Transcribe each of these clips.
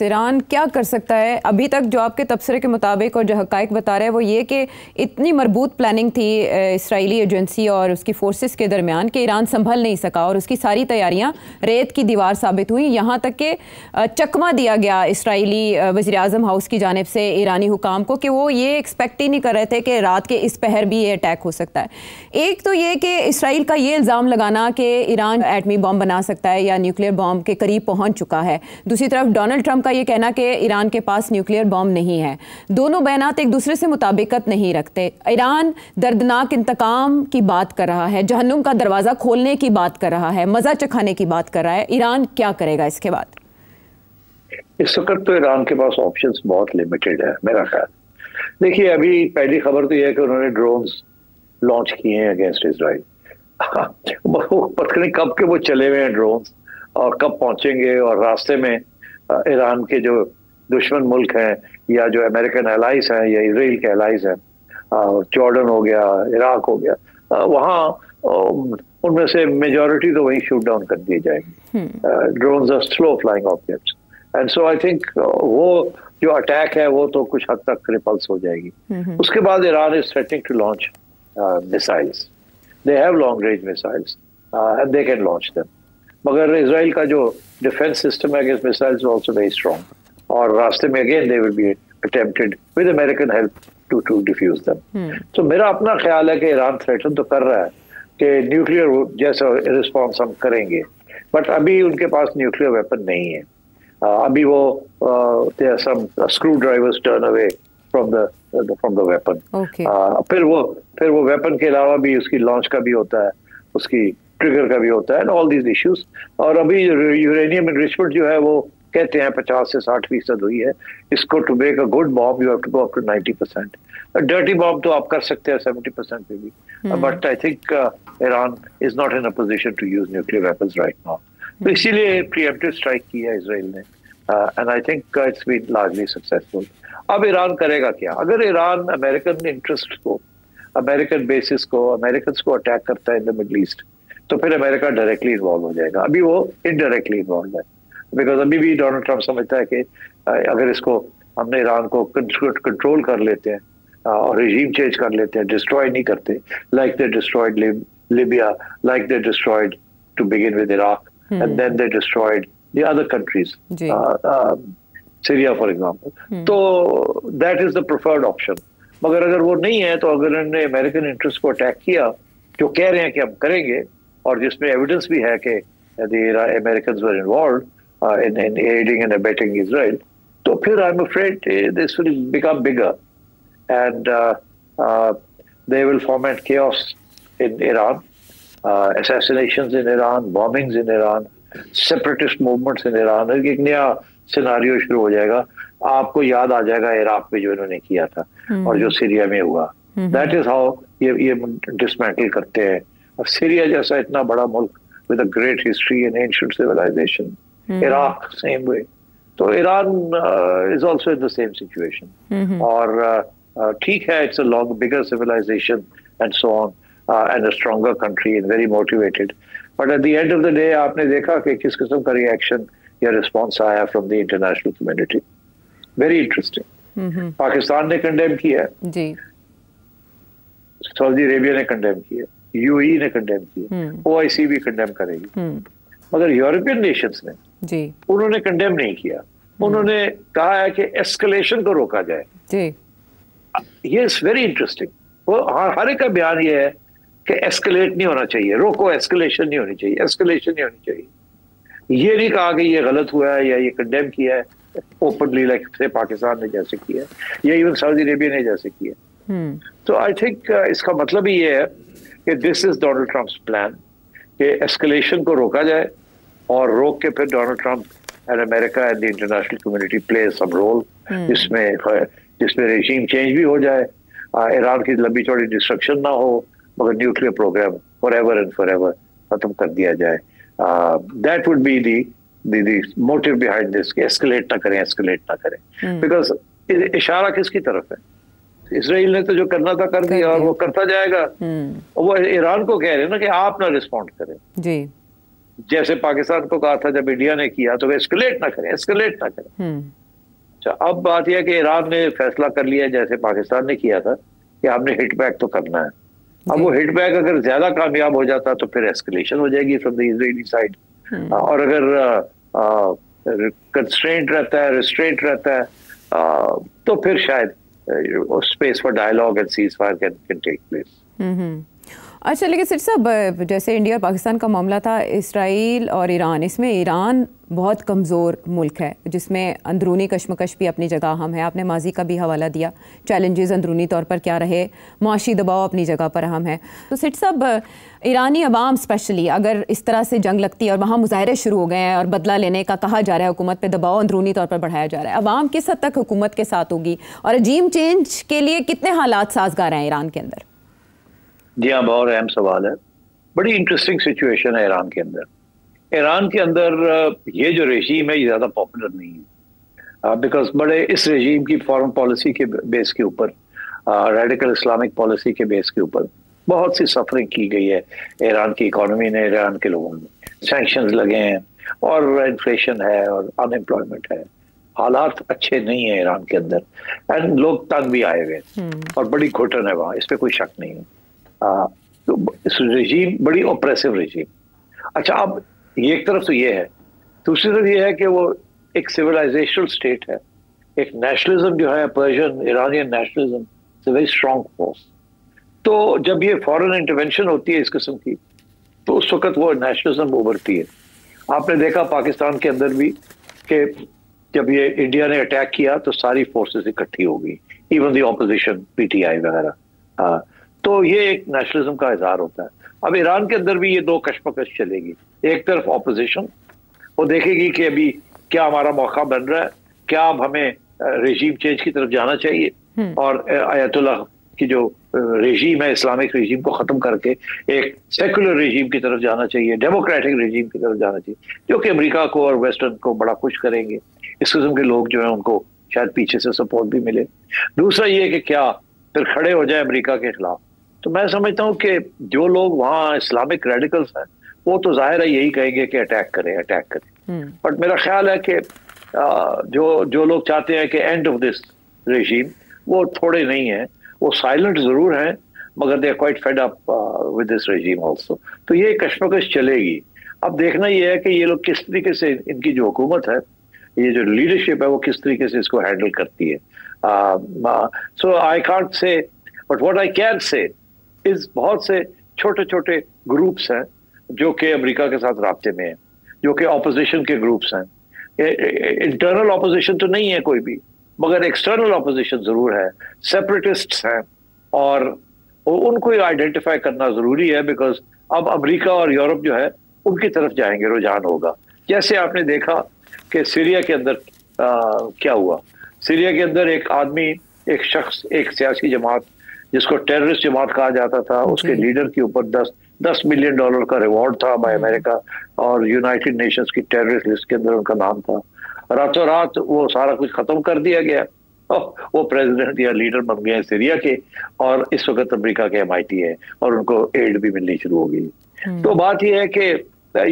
Iran क्या कर सकता है? अभी तक जो आपके तबसरे के मुताबिक और जो हक़ाइक़ बता रहे हैं वो ये कि इतनी मरबूत प्लानिंग थी इसराइली एजेंसी और उसकी फोर्सेस के दरमियान कि ईरान संभल नहीं सका और उसकी सारी तैयारियां रेत की दीवार साबित हुई। यहाँ तक कि चकमा दिया गया इसराइली वज़ीर आज़म हाउस की जानिब से ईरानी हुकाम को कि वो ये एक्सपेक्ट ही नहीं कर रहे थे कि रात के इस पहर भी ये अटैक हो सकता है। एक तो ये कि इसराइल का ये इल्ज़ाम लगाना कि ईरान एटमी बॉम्ब बना सकता है या न्यूक्लियर बॉम्ब के करीब पहुँच चुका है। दूसरी तरफ डोनाल्ड ट्रंप का ये कहना कि ईरान के पास न्यूक्लियर बॉम्ब नहीं है। दोनों बयानात एक दूसरे से मुताबिकत नहीं रखते। ईरान दर्दनाक इंतकाम की बात कर रहा है, जहन्नुम का दरवाज़ा खोलने की बात कर रहा है, मज़ा चखाने की बात कर रहा है। ईरान क्या करेगा इसके बाद? इस वक्त तो ईरान के पास ऑप्शंस बहुत लिमिटेड है मेरा ख्याल। देखिए, अभी पहली खबर तो यह है कि उन्होंने ड्रोन्स लॉन्च किए हैं अगेंस्ट इसराइल। पता नहीं कब के वो चले हुए हैं ड्रोन्स और कब पहुंचेंगे, और रास्ते में ईरान के जो दुश्मन मुल्क हैं या जो अमेरिकन एलाइज हैं या इसराइल के एलाइज हैं, जॉर्डन हो गया, इराक हो गया, वहाँ उनमें से मेजॉरिटी तो वहीं शूट डाउन कर दी जाएगी। Drones are slow flying objects and so I think वो जो अटैक है वो तो कुछ हद तक रिपल्स हो जाएगी। उसके बाद Iran is threatening to launch missiles. They have long range missiles and they can launch them, मगर इसराइल का जो डिफेंस सिस्टम है against missiles also very strong, और रास्ते में again they will be attempted with American help to defuse them. तो मेरा अपना ख्याल है कि ईरान थ्रेटन तो कर रहा है कि न्यूक्लियर जैसा रिस्पॉन्स हम करेंगे, बट अभी उनके पास न्यूक्लियर वेपन नहीं है। अभी वो some screwdrivers turn away from the weapon. फिर वो वेपन के अलावा भी उसकी लॉन्च का भी होता है, उसकी ट्रिगर का भी होता है, एंड ऑल दीज इश्यूज। और अभी यूरेनियम एनरिचमेंट जो है वो कहते हैं 50 से 60% हुई है। इसको to make a good bomb you have to go up to 90%। Dirty bomb तो आप कर सकते हैं 70% पे भी, but I think Iran is not in a position to use nuclear weapons right now. तो इसीलिए प्रीएम्प्टिव स्ट्राइक की है इसराइल ने, and I think it's been largely successful. अब ईरान करेगा क्या? अगर ईरान अमेरिकन इंटरेस्ट को, अमेरिकन बेसिस को, अमेरिकन को अटैक करता है इन द मिडल ईस्ट, तो फिर अमेरिका डायरेक्टली इन्वॉल्व हो जाएगा। अभी वो इनडायरेक्टली इन्वॉल्व है, बिकॉज अभी भी डोनाल्ड ट्रंप समझता है कि अगर इसको हमने ईरान को कंट्रोल कर लेते हैं और रिजीम चेंज कर लेते हैं, डिस्ट्रॉय नहीं करते, like they destroyed Libya, like they destroyed to begin with Iraq, and then they destroyed the other countries, Syria for example, तो that is the preferred option. मगर अगर वो नहीं है, तो अगर उन्होंने अमेरिकन इंटरेस्ट को अटैक किया, जो कह रहे हैं कि हम करेंगे, और जिसमें एविडेंस भी है कि the Americans were involved in aiding and abetting Israel, तो फिर I'm afraid this will become bigger, and they will foment chaos in Iran, assassinations in Iran, bombings in Iran, separatist movements in Iran। एक नया scenario शुरू हो जाएगा। आपको याद आ जाएगा इराक में जो इन्होंने किया था और जो सीरिया में हुआ। दैट इज हाउ ये डिसमेंटल करते हैं। और सीरिया जैसा इतना बड़ा मुल्क with a great history and ancient civilization, Iraq same way, so Iran is also in the same situation, और ठीक है, it's a long bigger civilization and so on, and a stronger country and very motivated, but at the end of the day आपने देखा कि किस किस्म का reaction या रिस्पॉन्स आया from the international community। very interesting। Pakistan ने कंडेम किया जी, सऊदी अरेबिया ने कंडेम किया, यूएई ने कंडेम किया, ओआईसी भी कंडेम करेगी, मगर यूरोपियन नेशंस ने जी उन्होंने कंडेम नहीं किया। उन्होंने कहा है कि एस्केलेशन को रोका जाए जी। ये इज वेरी इंटरेस्टिंग। वो हर एक का बयान ये है कि एस्केलेट नहीं होना चाहिए, रोको, एस्केलेशन नहीं होनी चाहिए, एस्केलेशन नहीं होनी चाहिए। ये नहीं कहा कि ये गलत हुआ है या ये कंडेम किया है ओपनली, लाइक से पाकिस्तान ने जैसे किया या इवन सऊदी अरेबिया ने जैसे किया। तो आई थिंक इसका मतलब ही ये है कि this is Donald Trump's plan कि एस्केलेशन को रोका जाए, और रोक के फिर Donald Trump and America and the international community play some role, जिसमें रेजीम चेंज भी हो जाए, ईरान की लंबी चौड़ी डिस्ट्रक्शन ना हो, मगर nuclear program forever and forever खत्म कर दिया जाए। That would be the motive behind this, कि एस्केलेट ना करें, बिकॉज इशारा किसकी तरफ है? इसराइल ने तो जो करना था कर दिया, और वो करता जाएगा। वो ईरान को कह रहे हैं ना कि आप ना रिस्पॉन्ड करें जी। जैसे पाकिस्तान को कहा था जब इंडिया ने किया तो एस्केलेट ना करें, एस्केलेट ना करें। अच्छा, अब बात यह है कि ईरान ने फैसला कर लिया जैसे पाकिस्तान ने किया था कि आपने हिट बैक तो करना है। अब वो हिट बैक अगर ज्यादा कामयाब हो जाता तो फिर एस्केलेशन हो जाएगी फ्रॉम द इजरायली साइड, और अगर कंस्ट्रेंट रहता है, रिस्ट्रेंट रहता है, तो फिर शायद space for dialogue and cease fire can take place. अच्छा, लेकिन सिर साहब, जैसे इंडिया और पाकिस्तान का मामला था, इसराइल और ईरान, इसमें ईरान बहुत कमज़ोर मुल्क है जिसमें अंदरूनी कशमकश भी अपनी जगह अहम है। आपने माजी का भी हवाला दिया, चैलेंजेस अंदरूनी तौर पर क्या रहे, माशी दबाव अपनी जगह पर अहम है। तो सिर साहब, ईरानी अवाम स्पेशली अगर इस तरह से जंग लगती है और वहाँ मुजाहरे शुरू हो गए हैं और बदला लेने का कहा जा रहा है, हुकूमत पे दबाव अंदरूनी तौर पर बढ़ाया जा रहा है, अवाम किस हद तक हुकूमत के साथ होगी और रजीम चेंज के लिए कितने हालात साजगार हैं ईरान के अंदर? जी हाँ, बहुत अहम सवाल है। बड़ी इंटरेस्टिंग सिचुएशन है ईरान के अंदर। ईरान के अंदर ये जो रेजीम है ये ज्यादा पॉपुलर नहीं है, बिकॉज बड़े इस रेजीम की फॉरेन पॉलिसी के बेस के ऊपर, रेडिकल इस्लामिक पॉलिसी के बेस के ऊपर बहुत सी सफरिंग की गई है ईरान की इकोनॉमी ने, ईरान के लोगों ने। सैंक्शंस लगे हैं और इन्फ्लेशन है और अनएम्प्लॉयमेंट है, हालात अच्छे नहीं है ईरान के अंदर, एंड लोग तंग भी आए हुए और बड़ी घुटन है वहाँ, इस पर कोई शक नहीं है। तो इस रेजीम बड़ी ऑपरेसिव रेजीम। अच्छा, अब ये एक तरफ तो ये है, दूसरी तरफ ये है कि वो एक सिविलाइजेशनल स्टेट है, एक नेशनलिज्म जो है, Persian Iranian nationalism is a very strong force. तो जब ये फॉरेन इंटरवेंशन होती है इस किस्म की, तो उस वक्त वो नेशनलिज्म उभरती है। आपने देखा पाकिस्तान के अंदर भी कि जब ये इंडिया ने अटैक किया तो सारी फोर्सेस इकट्ठी हो गई, इवन द ऑपोजिशन, पीटीआई वगैरह। तो ये एक नेशनलिज्म का इजहार होता है। अब ईरान के अंदर भी ये दो कशमकश चलेगी। एक तरफ ऑपोजिशन, वो देखेगी कि अभी क्या हमारा मौका बन रहा है, क्या अब हमें रेजीम चेंज की तरफ जाना चाहिए और अयतुल्लाह की जो रेजीम है, इस्लामिक रेजीम को खत्म करके एक सेकुलर रेजीम की तरफ जाना चाहिए, डेमोक्रेटिक रेजीम की तरफ जाना चाहिए, जो कि अमेरिका को और वेस्टर्न को बड़ा खुश करेंगे। इस किस्म के लोग जो है उनको शायद पीछे से सपोर्ट भी मिले। दूसरा ये कि क्या फिर खड़े हो जाए अमेरिका के खिलाफ। तो मैं समझता हूँ कि जो लोग वहाँ इस्लामिक रेडिकल्स हैं वो तो जाहिर है यही कहेंगे कि अटैक करें, अटैक करें। बट मेरा ख्याल है कि जो लोग चाहते हैं कि एंड ऑफ दिस रेजीम, वो थोड़े नहीं है, वो साइलेंट जरूर हैं, मगर they are quite fed up with this regime also. तो ये कशमकश चलेगी। अब देखना ये है कि ये लोग किस तरीके से, इनकी जो हुकूमत है, ये जो लीडरशिप है, वो किस तरीके से इसको हैंडल करती है। So I can't say, but what I can say is बहुत से छोटे छोटे ग्रुप्स हैं जो कि अमेरिका के साथ राब्ते में हैं, जो कि ऑपोजिशन के ग्रुप्स हैं। इंटरनल ऑपोजिशन तो नहीं है कोई भी, मगर एक्सटर्नल ऑपोजिशन जरूर है, सेपरेटिस्ट्स हैं, और उनको आइडेंटिफाई करना जरूरी है, बिकॉज अब अमेरिका और यूरोप जो है उनकी तरफ जाएंगे, रुझान होगा। जैसे आपने देखा कि सीरिया के अंदर क्या हुआ। सीरिया के अंदर एक आदमी, एक शख्स, एक सियासी जमात जिसको टेररिस्ट जमात कहा जाता था, उसके लीडर के ऊपर $10 मिलियन का रिवॉर्ड था बाय अमेरिका, और यूनाइटेड नेशंस की टेररिस्ट लिस्ट के अंदर उनका नाम था। रातों रात वो सारा कुछ खत्म कर दिया गया, वो प्रेसिडेंट या लीडर बन गए सीरिया के, और इस वक्त अमेरिका के MIT है और उनको एड भी मिलनी शुरू हो गई। तो बात यह है कि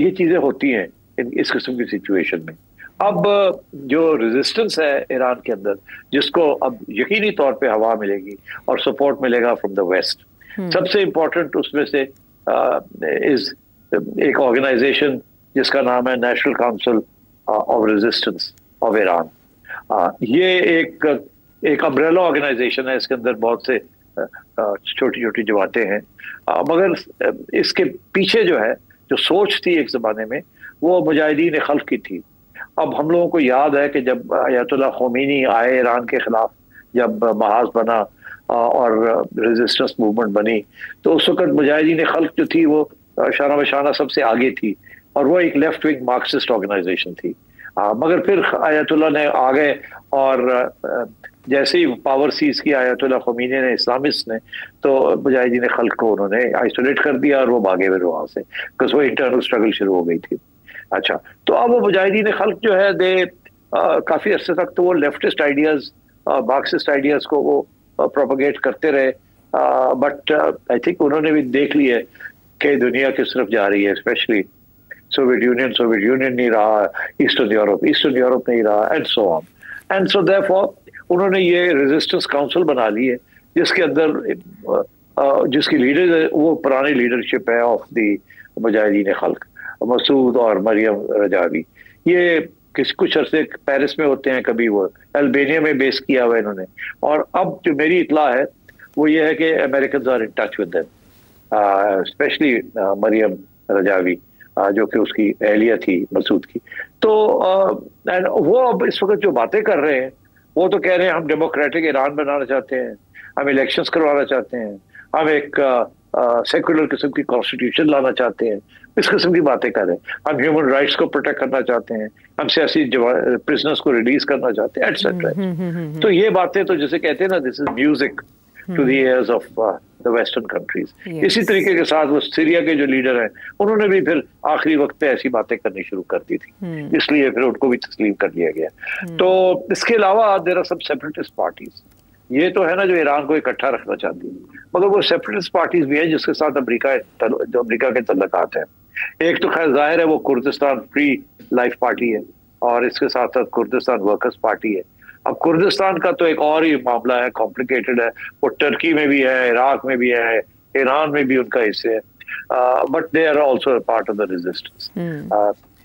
ये चीजें होती हैं इस किस्म की सिचुएशन में। अब जो रेजिस्टेंस है ईरान के अंदर, जिसको अब यकीनी तौर पे हवा मिलेगी और सपोर्ट मिलेगा फ्रॉम द वेस्ट, सबसे इम्पोर्टेंट उसमें से इज एक ऑर्गेनाइजेशन जिसका नाम है national council of resistance of Iran. ये एक अम्ब्रेला ऑर्गेनाइजेशन है, इसके अंदर बहुत से छोटी छोटी जमातें हैं, मगर इसके पीछे जो है, जो सोच थी एक जमाने में, वो मुजाहिदीन खल्क की थी। अब हम लोगों को याद है कि जब अयतुल्लाह खोमेनी आए ईरान के खिलाफ, जब महाज बना और रेजिस्टेंस मूवमेंट बनी, तो उस वक्त मुजाहिदीन खल्क जो थी वो शाना बशाना सबसे आगे थी, और वो एक लेफ्ट विंग मार्क्सिस्ट ऑर्गेनाइजेशन थी। मगर फिर अयतुल्लाह ने आ गए, और जैसे ही पावर सीज किया अयतुल्लाह खोमेनी ने, इस्लामिस्ट ने, तो मुजाहिदीन खल्क को उन्होंने आइसोलेट कर दिया और वो भागे फिर वहां से, बिकॉज वो इंटरनल स्ट्रगल शुरू हो गई थी। अच्छा, तो अब वो मुजाहिदीन खल्क जो है, दे काफी अरसे तक तो वो लेफ्टिस्ट आइडियाज, मार्क्सिस्ट आइडियाज को वो प्रोपोगेट करते रहे, बट आई थिंक उन्होंने भी देख लिया कि दुनिया किस तरफ जा रही है, स्पेशली सोवियत यूनियन नहीं रहा, ईस्टर्न यूरोप नहीं रहा, and so on. And so therefore उन्होंने ये रेजिस्टेंस काउंसिल बना ली है, जिसके अंदर जिसकी लीडर वो पुरानी लीडरशिप है ऑफ द मुजाहिदीन खल्क, मसूद और मरियम रजावी। ये कुछ अरसे पेरिस में होते हैं, कभी वो अल्बानिया में बेस किया हुआ इन्होंने। और अब जो मेरी इतला है वो ये है कि American are in touch with them, specially Maryam Rajavi जो कि उसकी एहलिया थी मसूद की। तो वो अब इस वक्त जो बातें कर रहे हैं वो तो कह रहे हैं हम डेमोक्रेटिक ईरान बनाना चाहते हैं, हम इलेक्शंस करवाना चाहते हैं, हम एक सेकुलर किस्म की कॉन्स्टिट्यूशन लाना चाहते हैं, इस किस्म की बातें कर रहे हैं। हम ह्यूमन राइट्स को प्रोटेक्ट करना चाहते हैं, हम सियासी प्रिजनर्स को रिलीज करना चाहते हैं, एटसेट्रा। तो ये बातें तो जैसे कहते हैं ना, this is music to the ears of the western countries. इसी तरीके के साथ वो सीरिया के जो लीडर हैं उन्होंने भी फिर आखिरी वक्त पे ऐसी बातें करनी शुरू कर दी थी, इसलिए फिर उनको भी तस्लीम कर लिया गया। तो इसके अलावा there are some separatist parties, ये तो है ना जो ईरान को इकट्ठा रखना चाहती है, मगर वो सेपरेटिस्ट पार्टीज भी हैं जिसके साथ अमेरिका के तल्लुकात हैं। एक तो खैर जाहिर है वो कुर्दिस्तान फ्री लाइफ पार्टी है, और इसके साथ साथ कुर्दिस्तान वर्कर्स पार्टी है। अब कुर्दिस्तान का तो एक और ही मामला है, कॉम्प्लिकेटेड है, वो टर्की में भी है, इराक में भी है, ईरान में भी उनका हिस्से है, but they are also part of the resistance.